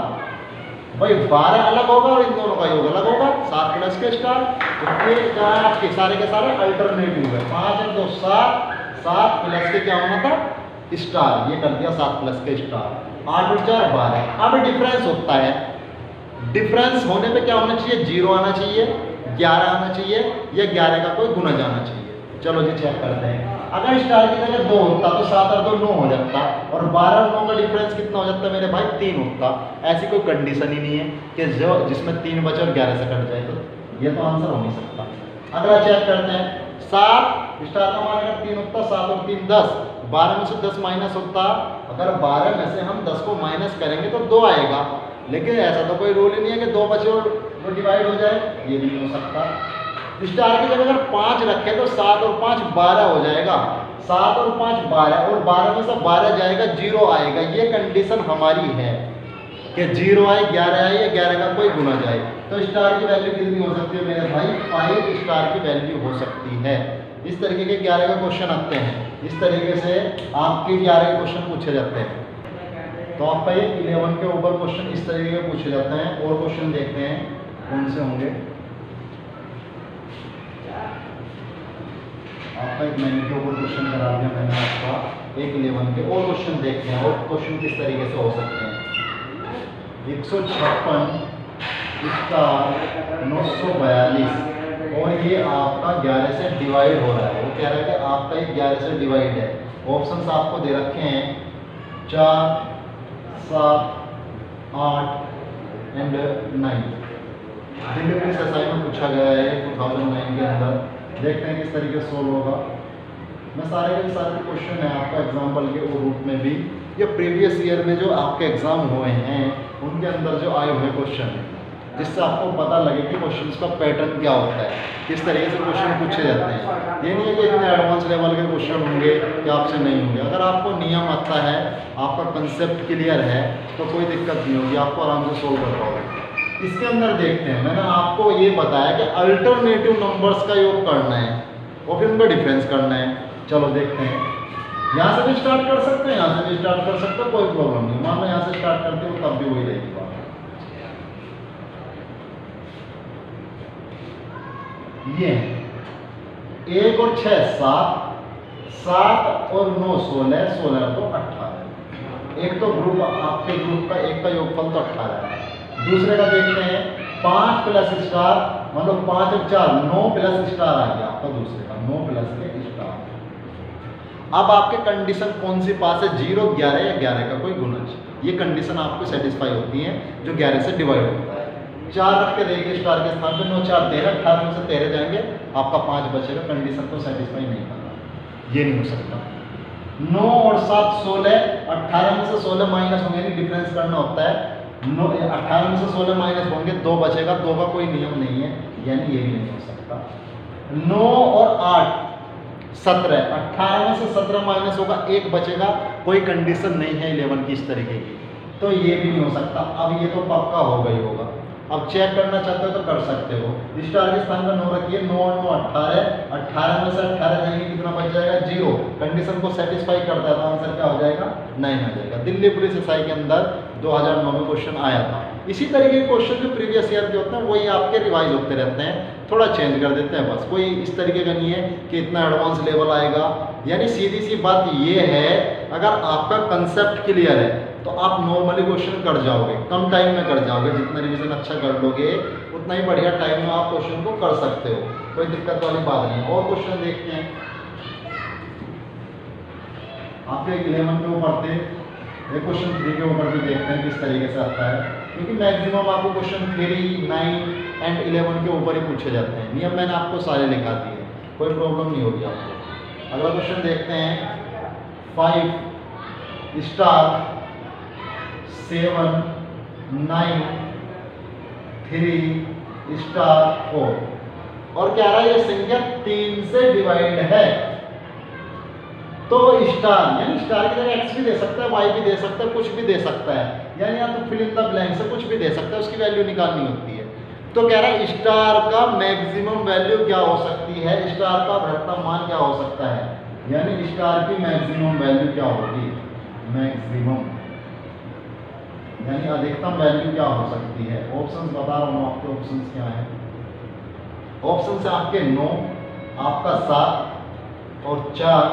भाई। 12 अलग होगा और इन दोनों का योग अलग होगा, 7 प्लस के स्टार। तो ये के सारे अल्टरनेटिव है। 5 और 2 7, 7 प्लस के क्या होना था? स्टार, ये कर दिया 7 प्लस के स्टार। 8 और 4 12। अब डिफरेंस होता है, डिफरेंस होने पे क्या होना चाहिए? 0 आना चाहिए, 11 आना चाहिए, या 11 का कोई गुना जाना चाहिए। चलो जी चेक करते हैं। अगर स्टार की जगह 2 होता तो 7 और 2 9 हो जाता, और 12 और 9 का डिफरेंस कितना हो जाता मेरे भाई? 3 होता। ऐसी कोई कंडीशन ही नहीं है कि जो जिसमें 3 बचे और 11 से कट जाए, तो ये तो आंसर हो नहीं सकता। अगला चेक करते हैं। 7 स्टार का मान अगर 3 होता, 7 और 3 10, 12 में से 10 माइनस होता। अगर 12 में से हम 10 को माइनस करेंगे तो 2 आएगा, लेकिन ऐसा तो कोई रूल ही नहीं है कि 2 बचे और वो डिवाइड हो जाए, ये नहीं हो सकता। स्टार की जगह अगर 5 रखें तो 7 और 5 12 हो जाएगा, 7 और 5 12, और 12 में से 12 जाएगा, 0 आएगा। ये कंडीशन हमारी है कि 0 आए, 11 आए, या 11 का कोई गुना जाए। तो स्टार की वैल्यू कितनी हो सकती है मेरे भाई? 5 स्टार की वैल्यू हो सकती है। इस तरीके के 11 का क्वेश्चन आते हैं, इस तरीके से आपके 11 के क्वेश्चन पूछे जाते हैं। तो आपका ये 11 के ऊपर क्वेश्चन इस तरीके के पूछे जाते हैं। और क्वेश्चन देखते हैं कौन से होंगे। आपका एक 9 के ऊपर क्वेश्चन करा दिया मैंने आपका, एक 11 के और क्वेश्चन देखते हैं। और क्वेश्चन किस तरीके से हो सकते हैं? 156 स्टार 942, और ये आपका 11 से डिवाइड हो रहा है। वो कह रहा है कि आपका ये 11 से डिवाइड है। ऑप्शंस आपको दे रखे हैं 4, 7, 8 एंड 9। दिल्ली पुलिस एसआई में पूछा गया है 2009 के अंदर। देखते हैं किस तरीके से सोल्व होगा। मैं सारे के सारे क्वेश्चन है आपका एग्जाम्पल के रूप में भी, ये प्रीवियस ईयर में जो आपके एग्जाम हुए हैं उनके अंदर जो आए हुए क्वेश्चन हैं, जिससे आपको पता लगे कि क्वेश्चन का पैटर्न क्या होता है, किस तरीके से क्वेश्चन पूछे जाते हैं। ये नहीं है कि इतने एडवांस लेवल के क्वेश्चन होंगे कि आपसे नहीं होंगे। अगर आपको नियम आता है, आपका कंसेप्ट क्लियर है, तो कोई दिक्कत नहीं होगी, आपको आराम से सोल्व कर पाओगे। इसके अंदर देखते हैं, मैंने आपको ये बताया कि अल्टरनेटिव नंबर्स का योग करना है और फिर उनका डिफरेंस करना है। चलो देखते हैं। यहाँ से भी स्टार्ट कर सकते हैं, यहाँ से भी स्टार्ट कर सकते हैं, कोई प्रॉब्लम नहीं। मान लो यहाँ से स्टार्ट करते हो तब भी वही रहेगी बात। ये 1 और 6 7, 7 और 9 16, 16 तो 18। एक तो ग्रुप आपके ग्रुप का एक का योगफल तो 18 है। दूसरे का देखते हैं 5 प्लस स्टार, मतलब 5 और 4 9 प्लस स्टार आ गया आपका दूसरे का, 9 प्लस के स्टार। अब आपके कंडीशन कौन सी पास है? 0, 11 या 11 का कोई गुणज। ये कंडीशन आपको सेटिस्फाई होती है जो 11 से डिवाइड होता है। 4 रख के देखिए स्टार के स्थान पे, 9 4 13, 18 में से 13 जाएंगे, आपका 5 बचेगा। कंडीशन को सेटिस्फाई नहीं करना, ये नहीं हो सकता। 9 और 7 16, 18 में से 16 माइनस होंगे, नहीं डिफरेंस करना होता है। 18 में से 16 माइनस होंगे, 2 बचेगा, 2 का कोई नियम नहीं है, यानी ये भी नहीं हो सकता। 9 और 8 17, 18 में से 17 माइनस होगा, 1 बचेगा, कोई कंडीशन नहीं है 11 की इस तरीके की, तो ये भी नहीं हो सकता। अब ये तो पक्का होगा ही होगा। अब चेक करना चाहते हो तो कर सकते हो। स्टार के स्थान पर 9 रखिए, 9 और 9 18, 18 में से 18 जाएंगे, कितना बच जाएगा? 0। कंडीशन को सेटिस्फाई करता है तो आंसर क्या हो जाएगा? 9 आ जाएगा। दिल्ली पुलिस एसआई के अंदर 2009 में क्वेश्चन आया था। इसी तरीके के क्वेश्चन जो प्रीवियस ईयर के होते हैं वही आपके रिवाइज होते रहते हैं, थोड़ा चेंज कर देते हैं बस। कोई इस तरीके का नहीं है कि इतना एडवांस लेवल आएगा। यानी सीधी सी बात ये है, अगर आपका कंसेप्ट क्लियर है तो आप नॉर्मली क्वेश्चन कर जाओगे, कम टाइम में कर जाओगे। जितना रिवीजन अच्छा कर लोगे उतना ही बढ़िया टाइम में आप क्वेश्चन को कर सकते हो, कोई दिक्कत वाली बात नहीं। और क्वेश्चन देखते हैं आपके 11 के ऊपर थे, एक क्वेश्चन 3 के ऊपर भी देखते हैं किस तरीके से आता है, क्योंकि मैक्सिमम आपको क्वेश्चन 3, 9 एंड 11 के ऊपर ही पूछे जाते हैं। नियम मैंने आपको सारे लिखा दिए, कोई प्रॉब्लम नहीं होगी आपको। अगला क्वेश्चन देखते हैं 5 स्टार 7 9 3 स्टार 4 और क्या रहा है, ये संख्या 3 से डिवाइड है। तो स्टार यानी स्टार की जगह एक्स भी दे सकता है, वाई भी दे सकता है, कुछ भी दे सकता है, यानी या तो फिल इन द ब्लैंक से कुछ भी दे सकता है, उसकी वैल्यू निकालनी होती है। तो कह रहा है स्टार का मैक्सिमम वैल्यू क्या हो सकती है, स्टार का अधिकतम मान क्या हो सकता है, यानी स्टार की मैक्सिमम वैल्यू क्या होगी, मैक्सिमम यानी अधिकतम वैल्यू क्या हो सकती है। ऑप्शंस बता रहा हूँ आपके, ऑप्शंस क्या है। ऑप्शन से आपके 9, आपका 7 और 4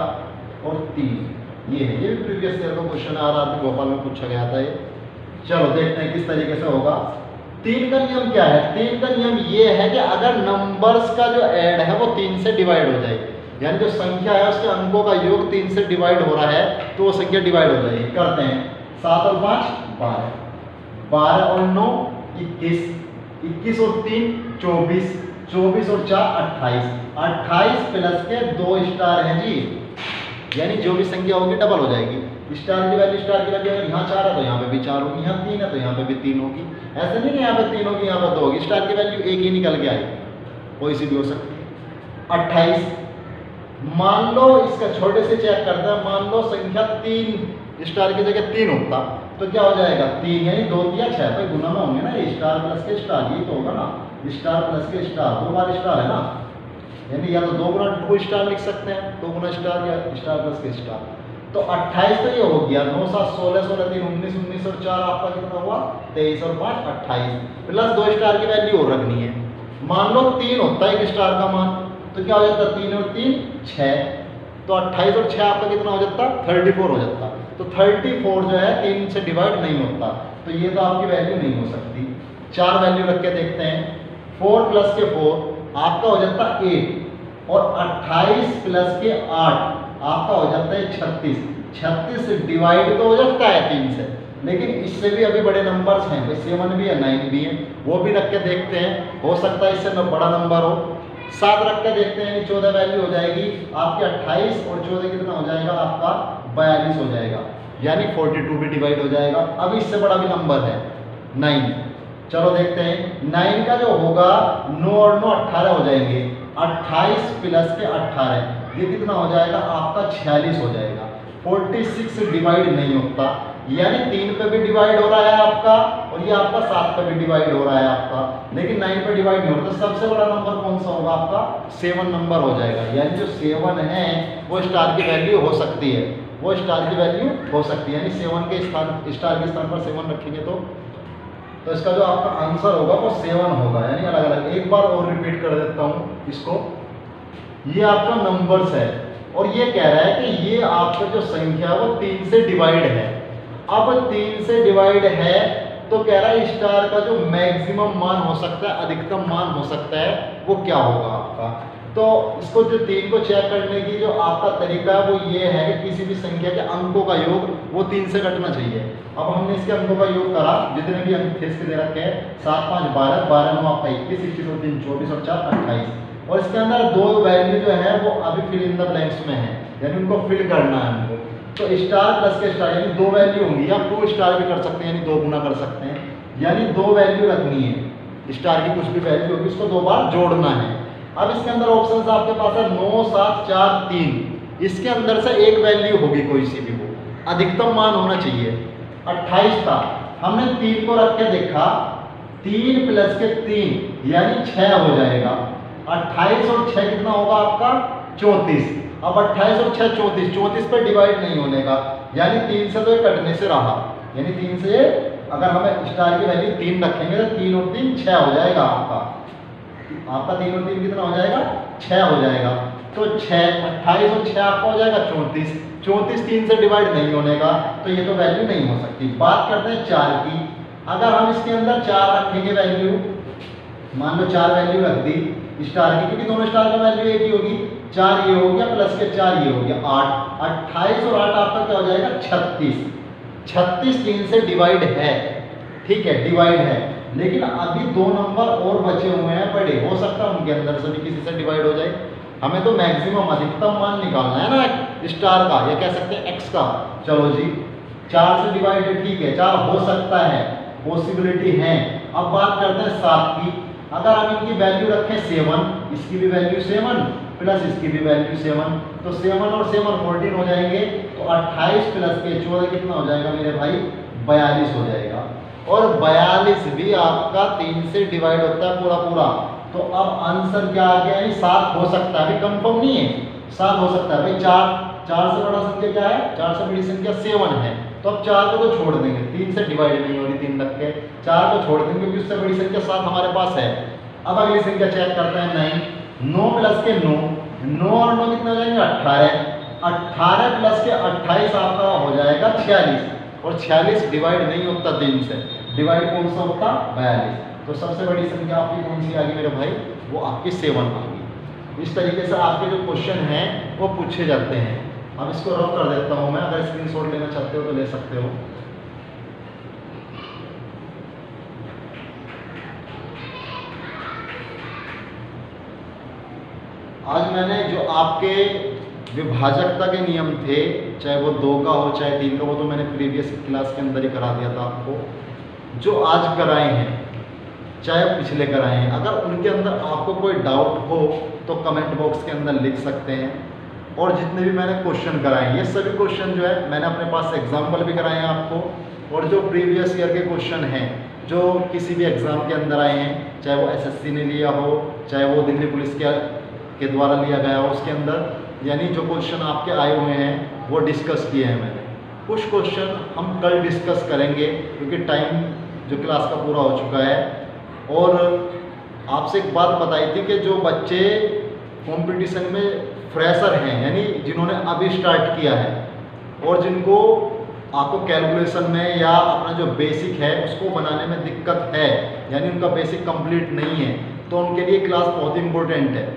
और 3, ये है। ये भी प्रीवियस ईयर का क्वेश्चन आ रहा था, भोपाल में पूछा गया था ये। चलो देखते हैं किस तरीके से होगा। 3 का नियम क्या है, 3 का नियम ये है कि अगर नंबर्स का जो ऐड है वो 3 से डिवाइड हो जाए, यानी जो संख्या है उसके अंकों का योग 3 से डिवाइड हो रहा है तो वो संख्या डिवाइड हो जाएगी। करते हैं 7 और 5 12, 12 और 9 21, 21 और 3 24, 24 और 4 28, 28 प्लस के 2 स्टार हैं जी, यानी जो भी संख्या होगी डबल हो जाएगी। स्टार की वैल्यू अगर यहाँ 4 है तो यहाँ पे भी 4 होगी, यहाँ 3 है तो यहाँ पे भी 3 होगी। ऐसा नहीं कि यहाँ पे 3 होगी यहाँ पे 2 होगी, स्टार की वैल्यू एक ही निकल के आएगी, कोई सी भी हो सकती है। 28, मान लो इसका छोटे से चेक करते हैं, मान लो संख्या 3 स्टार की जगह 3 होता तो क्या हो जाएगा 3 यानी 2 या 6 पे गुना में होंगे ना, ये स्टार प्लस के स्टार, ये तो होगा ना स्टार प्लस के स्टार, 2 बार स्टार है ना, यानी या तो 2 गुना 2 स्टार लिख सकते हैं, 2 गुना स्टार या स्टार प्लस के स्टार। तो 28 तो ये हो गया, 9 7 16 16 3 19 19 और 4 आपका कितना हुआ 23 और 5 28 प्लस 2 स्टार की वैल्यू और रखनी है। मान लो 3 होता है एक स्टार का मान, तो क्या हो जाता 3 और 3 6, तो 28 और 6 आपका कितना हो जाता 34 हो जाता। तो 34 जो है 3 से डिवाइड नहीं होता, तो ये तो आपकी वैल्यू नहीं हो सकती। 4 वैल्यू रख के देखते हैं, 4 प्लस के 4 आपका हो जाता 8 और 28 प्लस के 8 आपका हो जाता है 36। 36 से डिवाइड तो हो जाता है 3 से, लेकिन इससे भी अभी बड़े नंबर्स हैं, 7 भी है 9 भी है, वो भी रख के देखते हैं, हो सकता है इससे बड़ा नंबर हो। 7 रख के देखते हैं, 14 वैल्यू हो जाएगी आपके 28 और 14 कितना हो जाएगा आपका 42 हो जाएगा, यानी 42 भी डिवाइड हो जाएगा। अब इससे बड़ा भी नंबर है 9, चलो देखते हैं 9 का जो होगा 9 और 9 18 हो जाएंगे, 28 प्लस के 18 ये कितना हो जाएगा आपका 46 हो जाएगा। 46 से डिवाइड नहीं होता, यानी 3 पे भी डिवाइड हो रहा है आपका और ये आपका 7 पे भी डिवाइड हो रहा है आपका, लेकिन 9 पे डिवाइड नहीं होता। सबसे बड़ा नंबर कौन सा होगा आपका 7 नंबर हो जाएगा, यानी जो 7 है वो स्टार की वैल्यू हो सकती है, वो स्टार की वैल्यू हो सकती है, यानी 7 के स्थान स्टार के स्थान पर 7 रखेंगे तो इसका जो आपका आंसर होगा वो 7 होगा, यानी अलग अलग। एक बार और रिपीट कर देता हूँ इसको, ये आपका नंबर्स है और ये कह रहा है कि ये आपका जो संख्या है वो 3 से डिवाइड है। अब 3 से डिवाइड है तो कह रहा है स्टार का जो मैक्सिमम मान हो सकता है, अधिकतम मान हो सकता है, वो क्या होगा आपका। तो इसको जो 3 को चेक करने की जो आपका तरीका है वो ये है कि किसी भी संख्या के अंकों का योग वो 3 से घटना चाहिए। अब हमने इसके अंकों का योग करा, जितने भी अंक थे इसके दे रखे हैं 7 5 12, 12 9 आपका 21, 21 और 3 24 और 4 28, और इसके अंदर 2 वैल्यू जो है वो अभी फिल इन द ब्लैंक्स में है, यानी उनको फिल करना है हमको। तो स्टार प्लस के स्टार यानी 2 वैल्यू होंगी, या 2 स्टार भी कर सकते हैं, यानी 2 गुना कर सकते हैं, यानी 2 वैल्यू रखनी है, स्टार की कुछ भी वैल्यू होगी उसको 2 बार जोड़ना है। अब इसके अंदर ऑप्शंस आपके पास है 9 7 4 3, इसके अंदर से एक वैल्यू होगी कोई सी भी, वो अधिकतम मान होना चाहिए। 28 था, हमने 3 को रख के देखा, 3 प्लस के 3 यानी 6 हो जाएगा। 28 और 6 कितना होगा आपका 34। अब 28 और 6 34, 34 पर डिवाइड नहीं होने का, यानी 3 से तो ये कटने से रहा, यानी 3 से अगर हमें स्टार की वैल्यू 3 रखेंगे तो 3 और 3 6 हो जाएगा आपका 3 और 3 कितना हो जाएगा 6 हो जाएगा। तो 6 28 और 6 आपका हो जाएगा 34। 34 3 से डिवाइड नहीं होने का, तो ये तो वैल्यू नहीं हो सकती। बात करते हैं 4 की। अगर हम इसके अंदर 4 रखेंगे वैल्यू, मान लो 4 वैल्यू रख दी स्टार की, क्योंकि दोनों स्टार का वैल्यू एक ही होगी। 4 ये हो गया प्लस के 4 ये हो गया 8। 28 और 8 आपका क्या हो जाएगा 36। 36 3 से डिवाइड है, ठीक है, डिवाइड है। लेकिन अभी 2 नंबर और बचे हुए हैं बड़े, हो सकता है उनके अंदर से भी किसी से डिवाइड हो जाए। हमें तो मैक्सिमम अधिकतम मान निकालना है ना स्टार का, या कह सकते हैं एक्स का। चलो जी 4 से डिवाइड है, ठीक है, 4 हो सकता है, पॉसिबिलिटी है। अब बात करते हैं 7 की। अगर हम इनकी वैल्यू रखें 7, इसकी भी वैल्यू 7 प्लस इसकी भी वैल्यू 7, तो 7 और 7 14 हो जाएंगे। तो 28 प्लस के 14 कितना हो जाएगा मेरे भाई 42 हो जाएगा। और 42 भी आपका 3 से डिवाइड होता है पूरा पूरा। तो अब आंसर क्या आ गया है 7 हो सकता है, अभी कंफर्म नहीं है, 7 हो सकता है भाई। 4 से बड़ा संख्या क्या है, 4 से बड़ी संख्या 7 है। तो अब 4 को तो छोड़ देंगे, 3 से डिवाइड नहीं हो रही 3 रख के, 4 को छोड़ देंगे क्योंकि उससे बड़ी संख्या 7 हमारे पास है। अब अगली संख्या चेक करते हैं 9 प्लस के 9 और 9 कितना हो जाएंगे 18। 18 प्लस के 28 आपका हो जाएगा 46। और 46 डिवाइड नहीं होता 3 से, डिवाइड कौन सा होता 42। तो सबसे बड़ी संख्या आपकी कौन सी आ गई मेरे भाई, वो आपकी 7 आ गई। इस तरीके से आपके जो क्वेश्चन हैं वो पूछे जाते हैं। अब इसको रफ कर देता हूं मैं, अगर स्क्रीनशॉट लेना चाहते हो तो ले सकते हो। आज मैंने जो आपके विभाजकता के नियम थे, चाहे वो 2 का हो चाहे 3 का, वो तो मैंने प्रीवियस क्लास के अंदर ही करा दिया था आपको। जो आज कराए हैं चाहे पिछले कराए हैं, अगर उनके अंदर आपको कोई डाउट हो तो कमेंट बॉक्स के अंदर लिख सकते हैं। और जितने भी मैंने क्वेश्चन कराए हैं, ये सभी क्वेश्चन जो है मैंने अपने पास एग्जाम्पल भी कराए हैं आपको। और जो प्रीवियस ईयर के क्वेश्चन हैं जो किसी भी एग्ज़ाम के अंदर आए हैं, चाहे वो एसएससी ने लिया हो चाहे वो दिल्ली पुलिस के द्वारा लिया गया हो, उसके अंदर यानी जो क्वेश्चन आपके आए हुए हैं वो डिस्कस किए हैं मैंने। कुछ क्वेश्चन हम कल डिस्कस करेंगे क्योंकि टाइम जो क्लास का पूरा हो चुका है। और आपसे एक बात बताई थी कि जो बच्चे कंपटीशन में फ्रेशर हैं, यानी जिन्होंने अभी स्टार्ट किया है और जिनको आपको कैलकुलेशन में या अपना जो बेसिक है उसको बनाने में दिक्कत है, यानी उनका बेसिक कंप्लीट नहीं है, तो उनके लिए क्लास बहुत इंपॉर्टेंट है।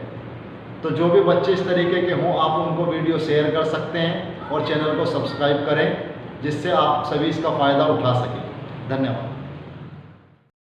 तो जो भी बच्चे इस तरीके के हों आप उनको वीडियो शेयर कर सकते हैं और चैनल को सब्सक्राइब करें, जिससे आप सभी इसका फ़ायदा उठा सकें। धन्यवाद।